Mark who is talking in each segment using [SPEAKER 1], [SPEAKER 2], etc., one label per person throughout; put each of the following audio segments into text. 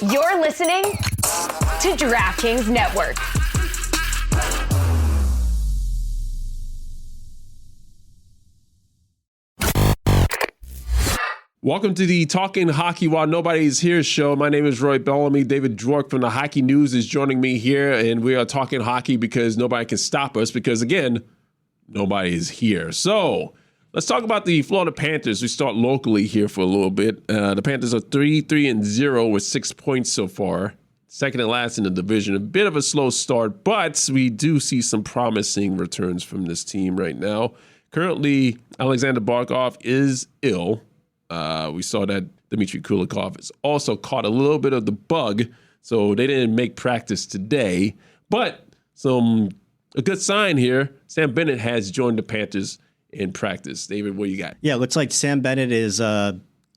[SPEAKER 1] You're listening to DraftKings Network.
[SPEAKER 2] Welcome to the Talking Hockey While Nobody's Here show. My name is Roy Bellamy. David Dwork from the Hockey News is joining me here, and we are talking hockey because nobody can stop us because, again, nobody is here. So let's talk about the Florida Panthers. We start locally here for a little bit. The Panthers are 3-0 with 6 points so far. Second and last in the division. A bit of a slow start, but we do see some promising returns from this team right now. Currently, Alexander Barkov is ill. We saw that Dmitry Kulikov has also caught a little bit of the bug, so they didn't make practice today. But a good sign here, Sam Bennett has joined the Panthers in practice. David, what you got?
[SPEAKER 3] Yeah, it looks like Sam Bennett is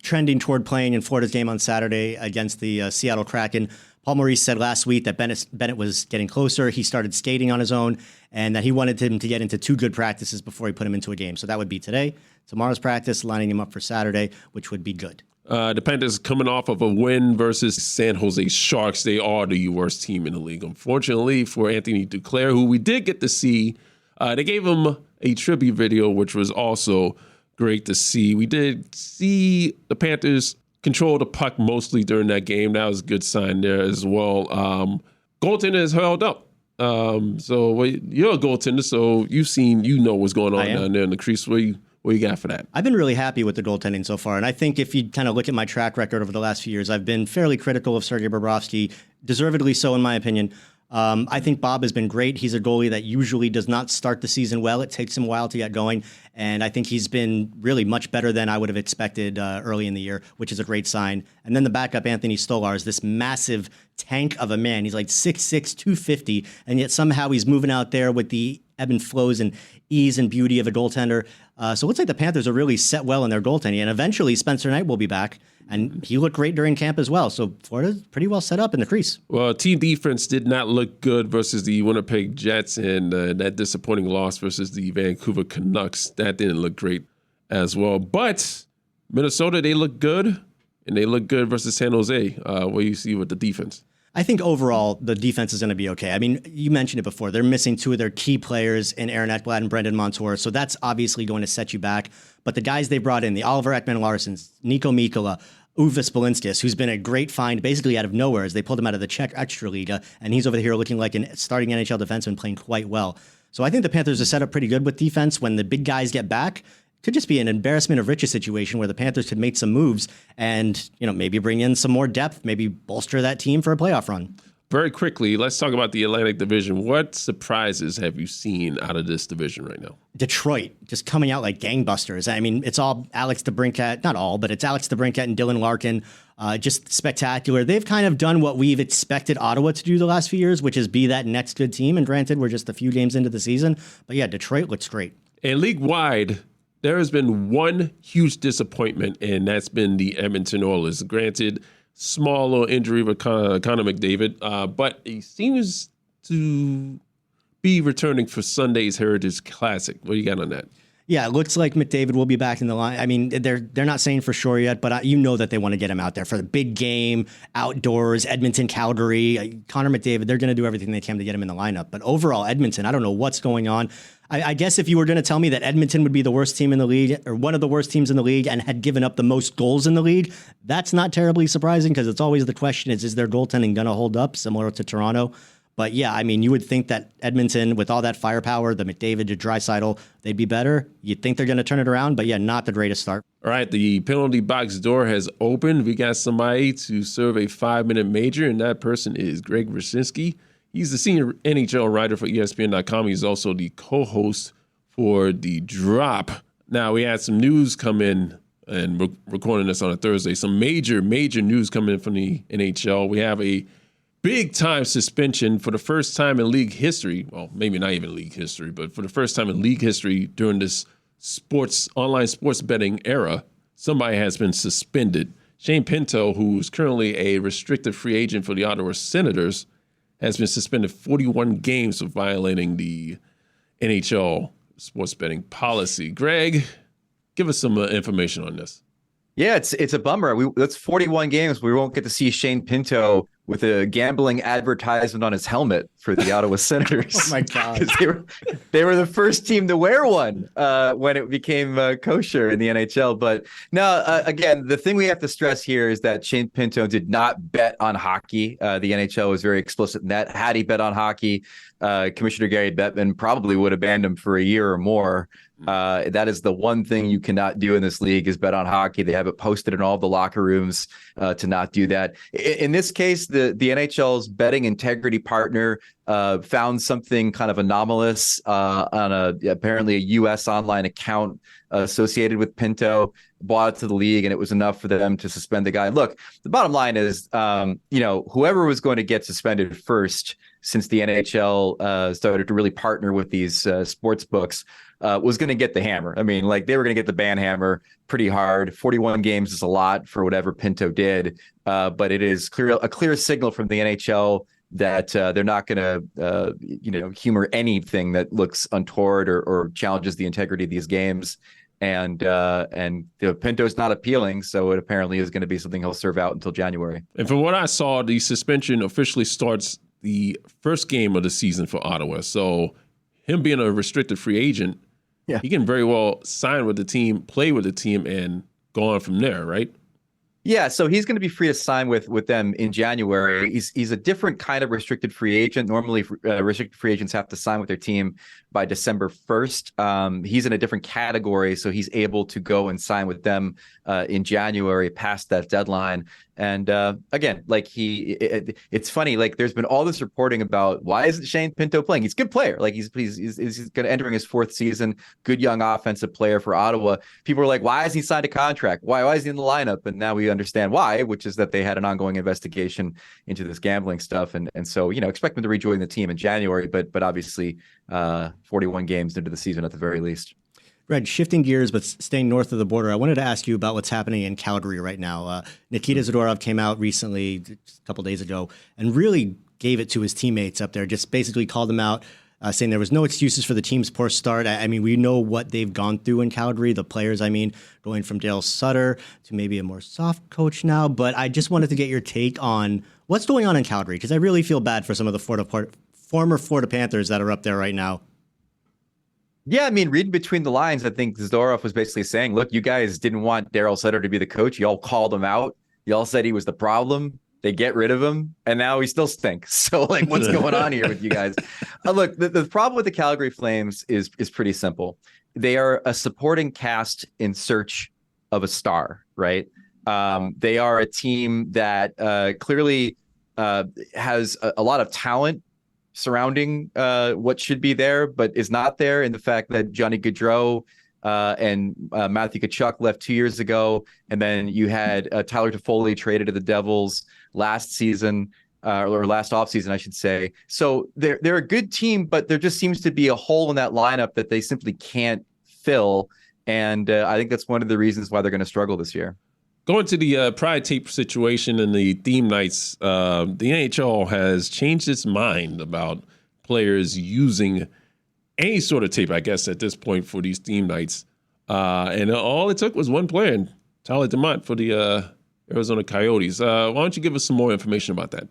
[SPEAKER 3] trending toward playing in Florida's game on Saturday against the Seattle Kraken. Paul Maurice said last week that Bennett was getting closer. He started skating on his own, and that he wanted him to get into 2 good practices before he put him into a game. So that would be today. Tomorrow's practice, lining him up for Saturday, which would be good.
[SPEAKER 2] The Panthers coming off of a win versus San Jose Sharks. They are the worst team in the league. Unfortunately for Anthony Duclair, who we did get to see, they gave him a tribute video, which was also great to see. We did see the Panthers control the puck mostly during that game. That was a good sign there as well. Goaltender has held up. So you're a goaltender, so you know what's going on down there in the crease. What you got for that?
[SPEAKER 3] I've been really happy with the goaltending so far. And I think if you kind of look at my track record over the last few years, I've been fairly critical of Sergei Bobrovsky, deservedly so in my opinion. I think Bob has been great. He's a goalie that usually does not start the season well. It takes him a while to get going. And I think he's been really much better than I would have expected early in the year, which is a great sign. And then the backup, Anthony Stolar, is this massive tank of a man. He's like 6'6", 250, and yet somehow he's moving out there with the ebb and flows and ease and beauty of a goaltender. So it looks like the Panthers are really set well in their goaltending. And eventually Spencer Knight will be back. And he looked great during camp as well. So Florida's pretty well set up in the crease.
[SPEAKER 2] Well, team defense did not look good versus the Winnipeg Jets, and that disappointing loss versus the Vancouver Canucks, that didn't look great as well. But Minnesota, they look good, and they look good versus San Jose. What do you see with the defense?
[SPEAKER 3] I think overall the defense is going to be okay. I mean, you mentioned it before. They're missing 2 of their key players in Aaron Ekblad and Brendan Montour, so that's obviously going to set you back. But the guys they brought in, the Oliver Ekman-Larssons, Nico Mikkola, Uvis Balinskis, who's been a great find basically out of nowhere as they pulled him out of the Czech Extraliga, and he's over here looking like a starting NHL defenseman playing quite well. So I think the Panthers are set up pretty good with defense. When the big guys get back, could just be an embarrassment of riches situation where the Panthers could make some moves and, maybe bring in some more depth, maybe bolster that team for a playoff run.
[SPEAKER 2] Very quickly, let's talk about the Atlantic Division. What surprises have you seen out of this division right now?
[SPEAKER 3] Detroit, just coming out like gangbusters. I mean, it's all Alex DeBrincat, not all, but it's Alex DeBrincat and Dylan Larkin. Just spectacular. They've kind of done what we've expected Ottawa to do the last few years, which is be that next good team. And granted, we're just a few games into the season. But yeah, Detroit looks great.
[SPEAKER 2] And league-wide, there has been one huge disappointment, and that's been the Edmonton Oilers. Granted, small little injury with Connor McDavid, but he seems to be returning for Sunday's Heritage Classic. What do you got on that?
[SPEAKER 3] Yeah, it looks like McDavid will be back in the line. I mean, they're not saying for sure yet, but you know that they want to get him out there for the big game, outdoors, Edmonton, Calgary. Connor McDavid, they're going to do everything they can to get him in the lineup. But overall, Edmonton, I don't know what's going on. I guess if you were going to tell me that Edmonton would be the worst team in the league or one of the worst teams in the league and had given up the most goals in the league, that's not terribly surprising because it's always the question is their goaltending going to hold up similar to Toronto? But yeah, I mean, you would think that Edmonton, with all that firepower, the McDavid, the Draisaitl, they'd be better. You'd think they're going to turn it around, but yeah, not the greatest start.
[SPEAKER 2] All right, the penalty box door has opened. We got somebody to serve a 5-minute major, and that person is Greg Wyshynski. He's the senior NHL writer for ESPN.com. He's also the co-host for The Drop. Now, we had some news come in, and we're recording this on a Thursday. Some major news coming in from the NHL. We have a big-time suspension for the first time in league history. Well, maybe not even league history, but for the first time in league history during this online sports betting era, somebody has been suspended. Shane Pinto, who is currently a restricted free agent for the Ottawa Senators, has been suspended 41 games for violating the NHL sports betting policy. Greg, give us some information on this.
[SPEAKER 4] Yeah, it's a bummer. That's 41 games. We won't get to see Shane Pinto with a gambling advertisement on his helmet for the Ottawa Senators.
[SPEAKER 3] Oh my God!
[SPEAKER 4] Because they were the first team to wear one when it became kosher in the NHL. But now, again, the thing we have to stress here is that Shane Pinto did not bet on hockey. The NHL was very explicit in that. Had he bet on hockey, Commissioner Gary Bettman probably would have banned him for a year or more. That is the one thing you cannot do in this league is bet on hockey. They have it posted in all the locker rooms to not do that. In this case, the NHL's betting integrity partner found something kind of anomalous on apparently a U.S. online account associated with Pinto, brought it to the league, and it was enough for them to suspend the guy. Look, the bottom line is, whoever was going to get suspended first since the NHL started to really partner with these sports books was going to get the hammer. I mean, like they were going to get the ban hammer pretty hard. 41 games is a lot for whatever Pinto did, but it is a clear signal from the NHL that they're not going to, humor anything that looks untoward or challenges the integrity of these games. And Pinto's not appealing, so it apparently is going to be something he'll serve out until January.
[SPEAKER 2] And from what I saw, the suspension officially starts the first game of the season for Ottawa. So him being a restricted free agent, he can very well sign with the team, play with the team, and go on from there, right?
[SPEAKER 4] Yeah, so he's going to be free to sign with them in January. He's a different kind of restricted free agent. Normally, restricted free agents have to sign with their team by December 1st. He's in a different category, so he's able to go and sign with them in January past that deadline. And again, like it's funny. Like there's been all this reporting about why isn't Shane Pinto playing? He's a good player. Like he's going to entering his fourth season. Good young offensive player for Ottawa. People are like, why has he signed a contract? Why is he in the lineup? And now we understand why, which is that they had an ongoing investigation into this gambling stuff, and so expect him to rejoin the team in January. But obviously, 41 games into the season at the very least.
[SPEAKER 3] Greg, shifting gears, but staying north of the border, I wanted to ask you about what's happening in Calgary right now. Nikita Zadorov came out recently, just a couple days ago, and really gave it to his teammates up there, just basically called them out, saying there was no excuses for the team's poor start. I mean, we know what they've gone through in Calgary, the players, going from Dale Sutter to maybe a more soft coach now. But I just wanted to get your take on what's going on in Calgary, because I really feel bad for some of the former Florida Panthers that are up there right now.
[SPEAKER 4] Yeah, I mean, reading between the lines, I think Zadorov was basically saying, look, you guys didn't want Daryl Sutter to be the coach. Y'all called him out. Y'all said he was the problem. They get rid of him, and now he still stinks. So, like, what's going on here with you guys? Look, the problem with the Calgary Flames is pretty simple. They are a supporting cast in search of a star, right? They are a team that clearly has a lot of talent surrounding what should be there, but is not there, in the fact that Johnny Gaudreau and Matthew Tkachuk left 2 years ago, and then you had Tyler Toffoli traded to the Devils last season, or last offseason, I should say. So they're a good team, but there just seems to be a hole in that lineup that they simply can't fill, and I think that's one of the reasons why they're going to struggle this year.
[SPEAKER 2] Going to the Pride tape situation and the theme nights, the NHL has changed its mind about players using any sort of tape, I guess, at this point for these theme nights. And all it took was one player, Tyler DeMont for the Arizona Coyotes. Why don't you give us some more information about that?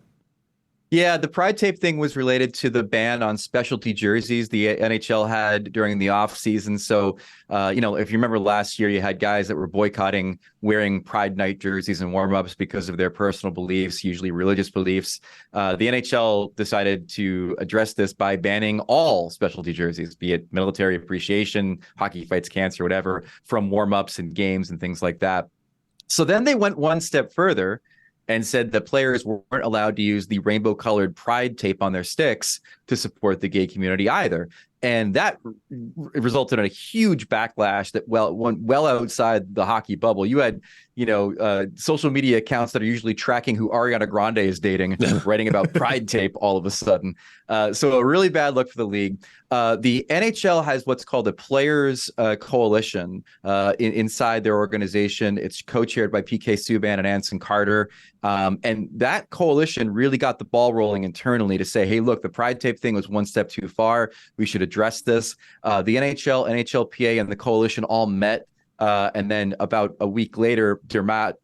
[SPEAKER 4] Yeah, the Pride tape thing was related to the ban on specialty jerseys the NHL had during the offseason. So, if you remember last year, you had guys that were boycotting wearing Pride night jerseys and warm-ups because of their personal beliefs, usually religious beliefs. The NHL decided to address this by banning all specialty jerseys, be it military appreciation, hockey fights cancer, whatever, from warm-ups and games and things like that. So then they went one step further and said that players weren't allowed to use the rainbow-colored Pride tape on their sticks to support the gay community either. And that resulted in a huge backlash that went well outside the hockey bubble. You had, social media accounts that are usually tracking who Ariana Grande is dating, writing about Pride tape all of a sudden. So a really bad look for the league. The NHL has what's called a players coalition inside their organization. It's co-chaired by PK Subban and Anson Carter. And that coalition really got the ball rolling internally to say, hey, look, the Pride tape thing was one step too far. We should address this. The NHL, NHLPA, and the coalition all met And then about a week later, Dermott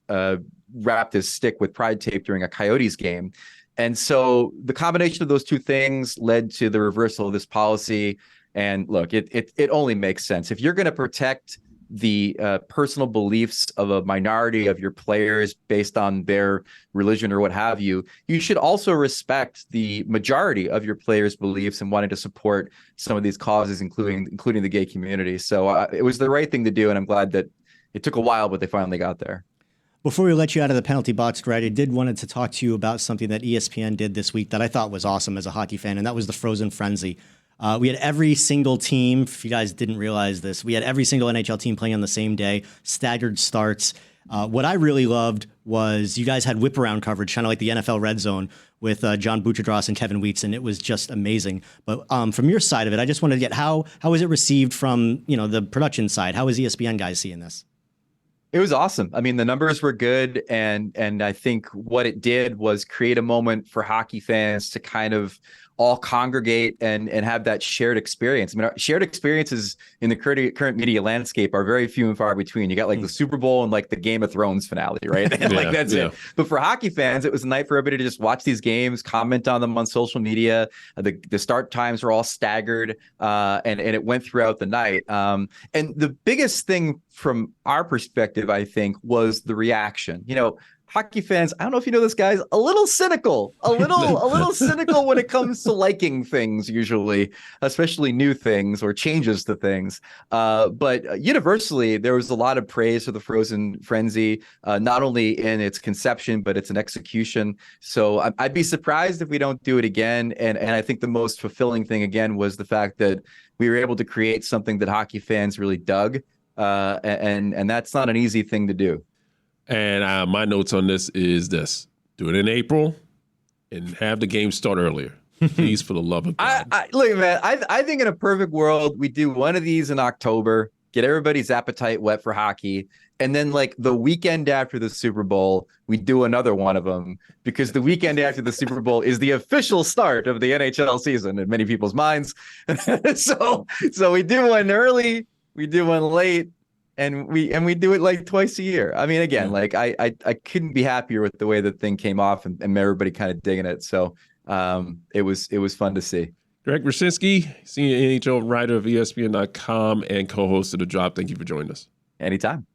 [SPEAKER 4] wrapped his stick with Pride tape during a Coyotes game. And so the combination of those two things led to the reversal of this policy. And look, it only makes sense. If you're going to protect the personal beliefs of a minority of your players based on their religion or what have you, you should also respect the majority of your players' beliefs and wanting to support some of these causes, including the gay community. So it was the right thing to do, and I'm glad that it took a while, but they finally got there.
[SPEAKER 3] Before we let you out of the penalty box, Greg, I did wanted to talk to you about something that ESPN did this week that I thought was awesome as a hockey fan, and that was the Frozen Frenzy. We had every single team, if you guys didn't realize this, we had every single NHL team playing on the same day, staggered starts. What I really loved was you guys had whip around coverage, kind of like the NFL Red Zone with John Buchadross and Kevin Weeks, and it was just amazing. But from your side of it, I just wanted to get how was it received from the production side? How is ESPN guys seeing this?
[SPEAKER 4] It was awesome. I mean, the numbers were good, and I think what it did was create a moment for hockey fans to kind of all congregate and have that shared experience. I mean, shared experiences in the current media landscape are very few and far between. You got like the Super Bowl and like the Game of Thrones finale, right? And like that's it. But for hockey fans, it was a night for everybody to just watch these games, comment on them on social media. The start times were all staggered, and it went throughout the night. And the biggest thing from our perspective, I think, was the reaction. Hockey fans, I don't know if you know this, guys, a little cynical when it comes to liking things, usually, especially new things or changes to things. But universally, there was a lot of praise for the Frozen Frenzy, not only in its conception, but its execution. So I'd be surprised if we don't do it again. And I think the most fulfilling thing, again, was the fact that we were able to create something that hockey fans really dug. And that's not an easy thing to do.
[SPEAKER 2] And my notes on this is this: do it in April and have the game start earlier. Please, for the love of God.
[SPEAKER 4] Look, man, I think in a perfect world, we do one of these in October, get everybody's appetite wet for hockey. And then like the weekend after the Super Bowl, we do another one of them, because the weekend after the Super Bowl is the official start of the NHL season in many people's minds. So we do one early, we do one late. And we do it like twice a year. I mean, again, like I couldn't be happier with the way the thing came off and everybody kind of digging it. So it was fun to see.
[SPEAKER 2] Greg Wyshynski, senior NHL writer of ESPN.com and co-host of The Drop. Thank you for joining us.
[SPEAKER 4] Anytime.